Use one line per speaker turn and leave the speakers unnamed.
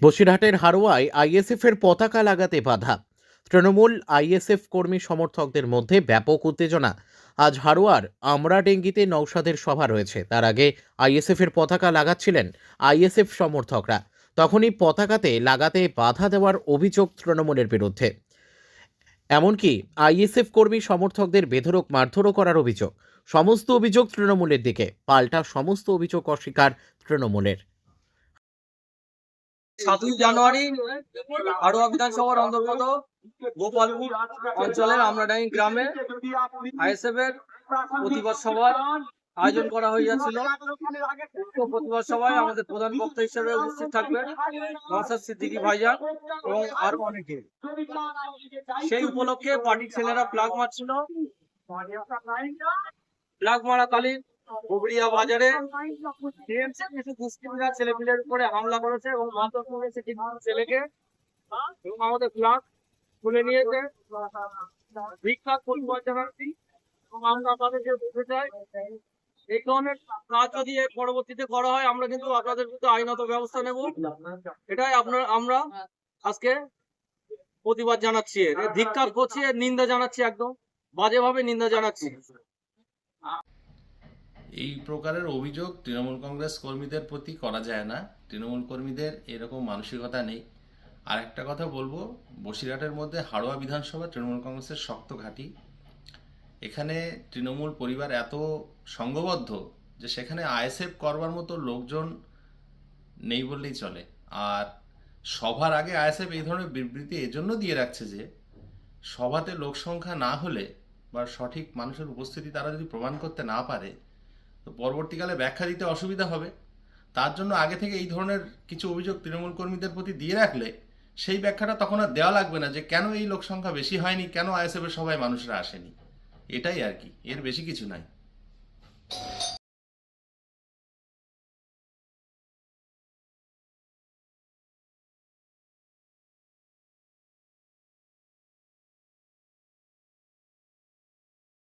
বসিরহাটের হারোয়ায় আইএসএফের পতাকা লাগাতে বাধা। তৃণমূল আইএসএফ কর্মী সমর্থকদের মধ্যে ব্যাপক উত্তেজনা। আজ হারোয়ার আমরাডেঙ্গিতে নৌসাদের সভা রয়েছে, তার আগে আইএসএফের পতাকা লাগাচ্ছিলেন আইএসএফ সমর্থকরা। তখনই পতাকাতে লাগাতে বাধা দেওয়ার অভিযোগ তৃণমূলের বিরুদ্ধে। এমনকি আইএসএফ কর্মী সমর্থকদের বেধড়ক মারধরও করার অভিযোগ। সমস্ত অভিযোগ তৃণমূলের দিকে, পাল্টা সমস্ত অভিযোগ অস্বীকার তৃণমূলের।
7ই জানুয়ারি হাড়োয়া বিধানসভার অন্তর্গত গোপালপুর অঞ্চলের আমরাডাঙ্গি গ্রামে আইএসএফ এর প্রতিবাদ সভার আয়োজন করা হয়েছিল। উক্ত প্রতিবাদ সভায় আমাদের প্রধান বক্তা হিসেবে উপস্থিত থাকবেন নওশাদ সিদ্দিকী ভাইজান এবং আরো অনেকে। সেই উপলক্ষে পার্টির ছেলেরা ফ্ল্যাগ মারছিল। ফ্ল্যাগ মারাকালীন গোবরিয়া বাজারে কিছু দুষ্কৃতীরা ছেলেপিলের উপরে হামলা করেছে এবং মারধর করেছে কিছু ছেলেকে এবং আমাদের ফ্ল্যাগ তুলে নিয়েছে। বিখ্যাত প্রতিবাদ জানাচ্ছি এবং আমরা তাদেরকে বলতে চাই, এই ধরনের কাজ যদি পরবর্তীতে করা হয় আমরা কিন্তু আপনাদের বিরুদ্ধে আইনত ব্যবস্থা নেব। এটাই আমরা আজকে প্রতিবাদ জানাচ্ছি, ধিক্কার করছি, নিন্দা জানাচ্ছি, একদম বাজেভাবে নিন্দা জানাচ্ছি।
এই প্রকারের অভিযোগ তৃণমূল কংগ্রেস কর্মীদের প্রতি করা যায় না। তৃণমূল কর্মীদের এরকম মানসিকতা নেই। আর একটা কথা বলবো, বসিরহাটের মধ্যে হাড়োয়া বিধানসভা তৃণমূল কংগ্রেসের শক্ত ঘাঁটি। এখানে তৃণমূল পরিবার এত সংঘবদ্ধ যে সেখানে আইএসএফ করবার মতো লোকজন নেই বললেই চলে। আর সভার আগে আইএসএফ এই ধরনের বিবৃতি এজন্য দিয়ে রাখছে যে সভাতে লোক সংখ্যা না হলে বা সঠিক মানুষের উপস্থিতি তারা যদি প্রমাণ করতে না পারে তো পরবর্তীকালে ব্যাখ্যা দিতে অসুবিধা হবে। তার জন্য আগে থেকে এই ধরনের কিছু অভিযোগ তৃণমূল কর্মীদের প্রতি দিয়ে রাখলে সেই ব্যাখ্যাটা তখন আর দেওয়া লাগবে না যে কেন এই লোক সংখ্যা বেশি হয়নি, কেন আইএসএফের সভায় মানুষরা আসেনি। এটাই আর কি, এর বেশি কিছু নাই।